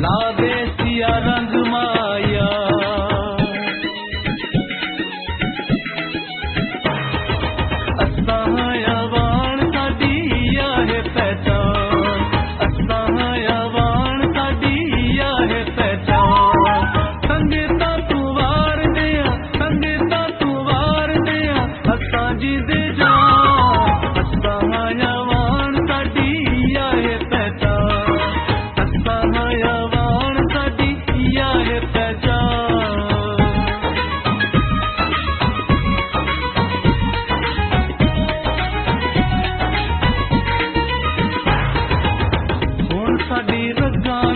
ला दे सिया रंग माया असां साडी है पहचान असां साडी है पहचान संगीता तू वार दिया असां जी दे जान असां साडी है पहचान असां साडी है पहचान साडी रगां